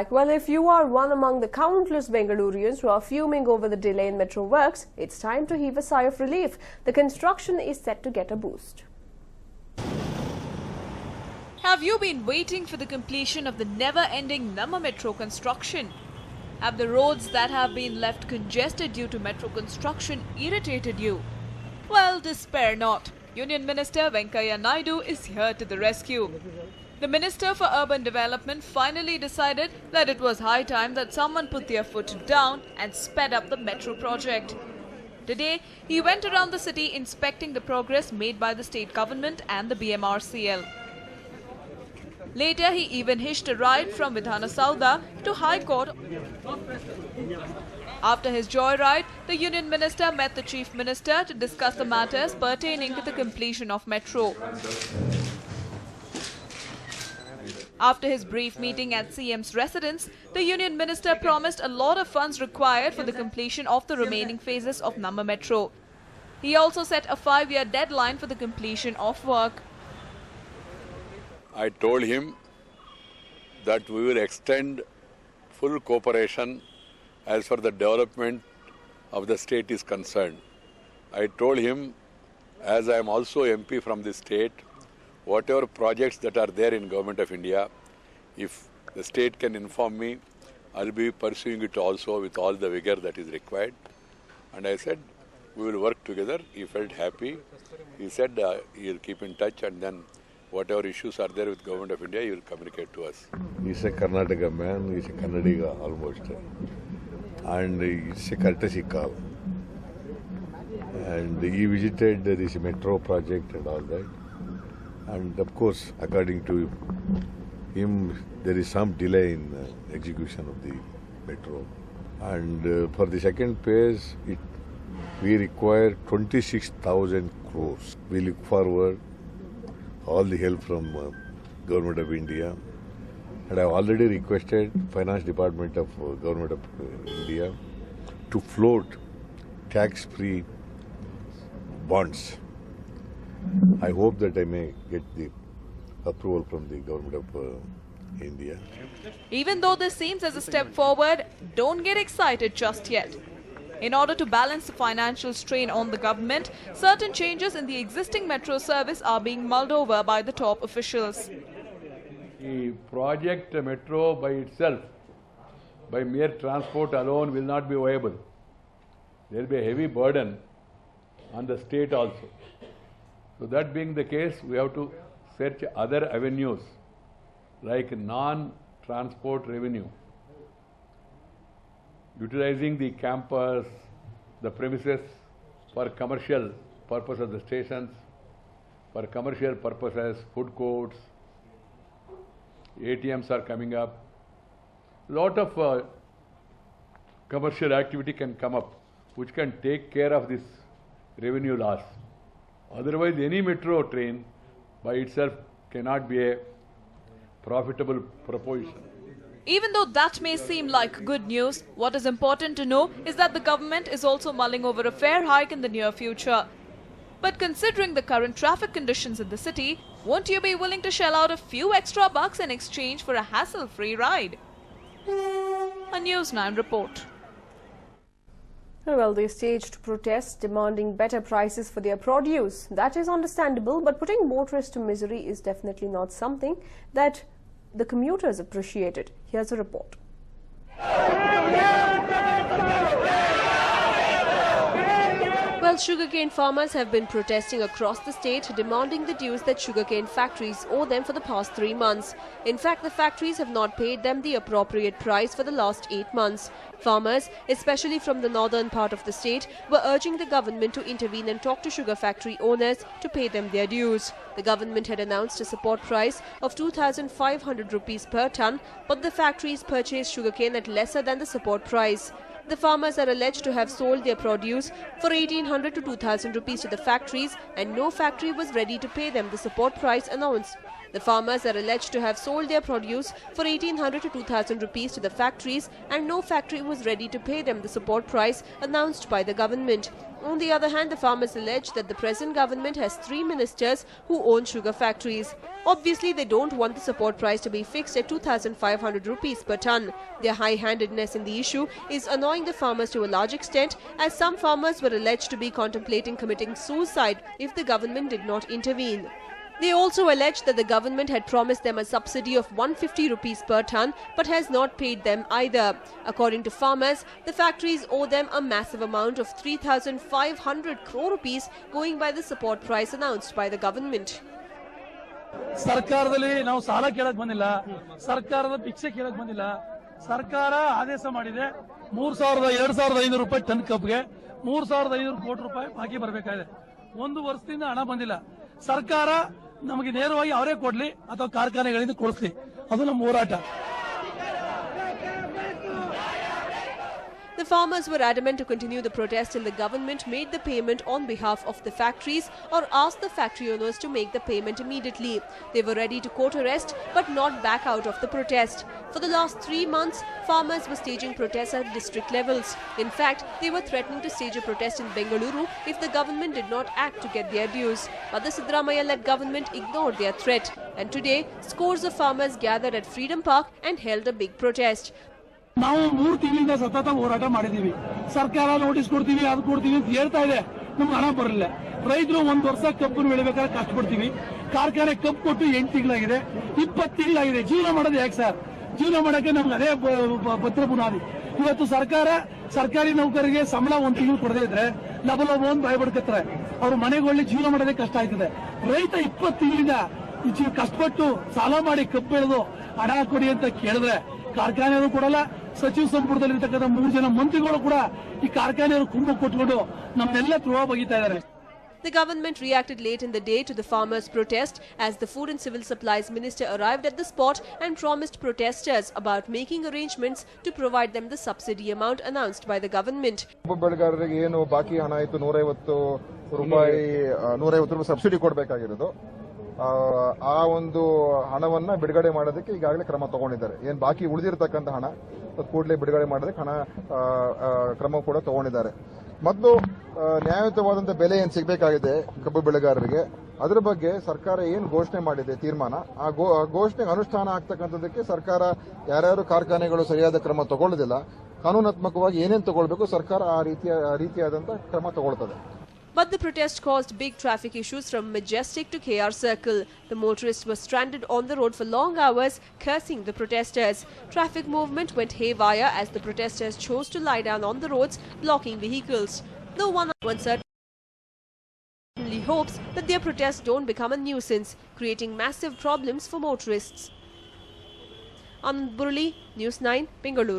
Well, if you are one among the countless Bengalurians who are fuming over the delay in metro works, it's time to heave a sigh of relief. The construction is set to get a boost. Have you been waiting for the completion of the never-ending Namma Metro construction? Have the roads that have been left congested due to metro construction irritated you? Well, despair not. Union Minister Venkaiah Naidu is here to the rescue. The Minister for Urban Development finally decided that it was high time that someone put their foot down and sped up the metro project. Today, he went around the city inspecting the progress made by the state government and the BMRCL. Later, he even hitched a ride from Vidhana Saudha to High Court. After his joyride, the Union Minister met the Chief Minister to discuss the matters pertaining to the completion of metro. After his brief meeting at CM's residence, the Union Minister promised a lot of funds required for the completion of the remaining phases of Namma Metro. He also set a 5-year deadline for the completion of work. I told him that we will extend full cooperation as far as the development of the state is concerned. I told him, as I am also MP from the state, whatever projects that are there in Government of India, if the state can inform me, I'll be pursuing it also with all the vigor that is required. And I said, we will work together. He felt happy. He said he'll keep in touch, and then whatever issues are there with Government of India, he will communicate to us. He's a Karnataka man, he's a Kannadiga almost. And it's a courtesy call. And he visited this metro project and all that. And of course, according to him, there is some delay in execution of the metro. And for the second phase, we require 26,000 crores. We look forward all the help from Government of India. And I have already requested Finance Department of Government of India to float tax-free bonds. I hope that I may get the approval from the Government of India. Even though this seems as a step forward, don't get excited just yet. In order to balance the financial strain on the government, certain changes in the existing metro service are being mulled over by the top officials. The project metro by itself, by mere transport alone, will not be viable. There will be a heavy burden on the state also. So that being the case, we have to search other avenues like non-transport revenue, utilizing the campus, the premises for commercial purpose of the stations, for commercial purposes, food courts, ATMs are coming up. A lot of commercial activity can come up, which can take care of this revenue loss. Otherwise, any metro train by itself cannot be a profitable proposition. Even though that may seem like good news, what is important to know is that the government is also mulling over a fare hike in the near future. But considering the current traffic conditions in the city, won't you be willing to shell out a few extra bucks in exchange for a hassle-free ride? A News9 report. Well, they staged protests demanding better prices for their produce. That is understandable, but putting motorists to misery is definitely not something that the commuters appreciated. Here's a report. Well, sugarcane farmers have been protesting across the state, demanding the dues that sugarcane factories owe them for the past 3 months. In fact, the factories have not paid them the appropriate price for the last 8 months. Farmers, especially from the northern part of the state, were urging the government to intervene and talk to sugar factory owners to pay them their dues. The government had announced a support price of 2,500 rupees per ton, but the factories purchased sugarcane at lesser than the support price. The farmers are alleged to have sold their produce for 1,800 to 2,000 rupees to the factories, and no factory was ready to pay them the support price announced. The farmers are alleged to have sold their produce for 1800 to 2000 rupees to the factories, and no factory was ready to pay them the support price announced by the government. On the other hand, the farmers allege that the present government has 3 ministers who own sugar factories. Obviously, they don't want the support price to be fixed at 2500 rupees per ton. Their high-handedness in the issue is annoying the farmers to a large extent, as some farmers were alleged to be contemplating committing suicide if the government did not intervene. They also alleged that the government had promised them a subsidy of 150 rupees per ton but has not paid them either. According to farmers, the factories owe them a massive amount of 3,500 crore rupees going by the support price announced by the government. ಸರ್ಕಾರದಲ್ಲಿ ನಾವು ಸಾಲ ಕೇಳಕ್ ಬಂದಿಲ್ಲ, ಸರ್ಕಾರದ ಭಿಕ್ಷೆ ಕೇಳಕ್ ಬಂದಿಲ್ಲ. ಸರ್ಕಾರ ಆದೇಶ ಮಾಡಿದೆ 2500 ರೂಪಾಯಿ ಟನ್ ಕಬ್ಗೆ 3500 ಕೋಟಿ ರೂಪಾಯಿ ಬಾಕಿ ಬರಬೇಕಾಗಿದೆ. 1 ವರ್ಷದಿಂದ ಹಣ ಬಂದಿಲ್ಲ. ಸರ್ಕಾರ ನಮಗೆ ನೇರವಾಗಿ ಅವರೇ ಕೊಡ್ಲಿ ಅಥವಾ ಕಾರ್ಖಾನೆಗಳಿಂದ ಕೊಡಿಸ್ಲಿ, ಅದು ನಮ್ಮ ಹೋರಾಟ. The farmers were adamant to continue the protest till the government made the payment on behalf of the factories or asked the factory owners to make the payment immediately. They were ready to court arrest but not back out of the protest. For the last 3 months, farmers were staging protests at district levels. In fact, they were threatening to stage a protest in Bengaluru if the government did not act to get their dues. But the Siddaramaiah-led government ignored their threat. And today, scores of farmers gathered at Freedom Park and held a big protest. ನಾವು 3 ತಿಂಗಳಿಂದ ಸತತ ಹೋರಾಟ ಮಾಡಿದೀವಿ. ಸರ್ಕಾರ notice ಕೊಡ್ತೀವಿ, ಅದು ಕೊಡ್ತೀವಿ ಅಂತ ಹೇಳ್ತಾ ಇದೆ, ನಮ್ಗೆ ಹಣ ಬರಲಿಲ್ಲ. ರೈತರು 1 ವರ್ಷ ಕಬ್ಬು ಬೆಳಿಬೇಕಾದ್ರೆ ಕಷ್ಟಪಡ್ತೀವಿ. ಕಾರ್ಖಾನೆ ಕಬ್ಬು ಕೊಟ್ಟು 8 ತಿಂಗಳಾಗಿದೆ, 20 ತಿಂಗಳಾಗಿದೆ. ಜೀವನ ಮಾಡೋದು ಯಾಕೆ ಸರ್? ಜೀವನ ಮಾಡೋಕ್ಕೆ ನಮ್ಗೆ ಅದೇ ಭದ್ರ ಬುನಾದಿ. ಇವತ್ತು ಸರ್ಕಾರಿ ನೌಕರಿಗೆ ಸಂಬಳ 1 ತಿಂಗಳು ಕೊಡದೇ ಇದ್ರೆ ಲಬ ಒಂದು ಬಾಯಿ ಬಡ್ಕತ್ತಾರೆ. ಅವ್ರ ಮನೆಗಳಲ್ಲಿ ಜೀವನ ಮಾಡೋದೇ ಕಷ್ಟ ಆಯ್ತದೆ. ರೈತ 20 ತಿಂಗಳಿಂದ ಕಷ್ಟಪಟ್ಟು ಸಾಲ ಮಾಡಿ ಕಬ್ಬು ಬೆಳೆದು ಹಣ ಕೊಡಿ ಅಂತ ಕೇಳಿದ್ರೆ ಕಾರ್ಖಾನೆಯವರು ಕೊಡಲ್ಲ. ಸಚಿವ ಸಂಪುಟದಲ್ಲಿರ್ತಕ್ಕಂಥ 3 ಜನ ಮಂತ್ರಿಗಳು ಕೂಡ ಈ ಕಾರ್ಖಾನೆಯವರು ಕುಂಭ ಕೊಟ್ಕೊಂಡು ನಮ್ಮೆಲ್ಲ ಧ್ರುವ ಬಗೀತಾ ಇದ್ದಾರೆ. The government reacted late in the day to the farmers' protest as the Food and Civil Supplies Minister arrived at the spot and promised protesters about making arrangements to provide them the subsidy amount announced by the government. ಬೆಳೆಗಾರರಿಗೆ ಏನು ಬಾಕಿ ಹಣ ಆಯಿತು 150 ರೂಪಾಯಿ subsidy ಕೊಡಬೇಕಾಗಿರೋದು, ಆ ಒಂದು ಹಣವನ್ನ ಬಿಡುಗಡೆ ಮಾಡೋದಕ್ಕೆ ಈಗಾಗಲೇ ಕ್ರಮ ತಗೊಂಡಿದ್ದಾರೆ. ಏನು ಬಾಕಿ ಉಳಿದಿರತಕ್ಕಂಥ ಹಣ ಕೂಡಲೇ ಬಿಡುಗಡೆ ಮಾಡೋದಕ್ಕೆ ಕ್ರಮ ಕೂಡ ತಗೊಂಡಿದ್ದಾರೆ. ಮತ್ತು ನ್ಯಾಯಯುತವಾದಂಥ ಬೆಲೆ ಏನು ಸಿಗಬೇಕಾಗಿದೆ ಕಬ್ಬು ಬೆಳೆಗಾರರಿಗೆ, ಅದರ ಬಗ್ಗೆ ಸರ್ಕಾರ ಏನು ಘೋಷಣೆ ಮಾಡಿದೆ ತೀರ್ಮಾನ, ಆ ಘೋಷಣೆಗೆ ಅನುಷ್ಠಾನ ಆಗ್ತಕ್ಕಂಥದ್ದಕ್ಕೆ ಸರ್ಕಾರ ಯಾರ್ಯಾರು ಕಾರ್ಖಾನೆಗಳು ಸರಿಯಾದ ಕ್ರಮ ತಗೊಳ್ಳೋದಿಲ್ಲ, ಕಾನೂನಾತ್ಮಕವಾಗಿ ಏನೇನು ತಗೊಳ್ಬೇಕು ಸರ್ಕಾರ ಆ ರೀತಿಯಾದಂಥ ಕ್ರಮ ತಗೊಳ್ತದೆ. But the protest caused big traffic issues from Majestic to KR Circle. The motorists were stranded on the road for long hours, cursing the protesters. Traffic movement went haywire as the protesters chose to lie down on the roads, blocking vehicles. Though one certainly hopes that their protests don't become a nuisance, creating massive problems for motorists. Anand Burli, News 9, Bengaluru.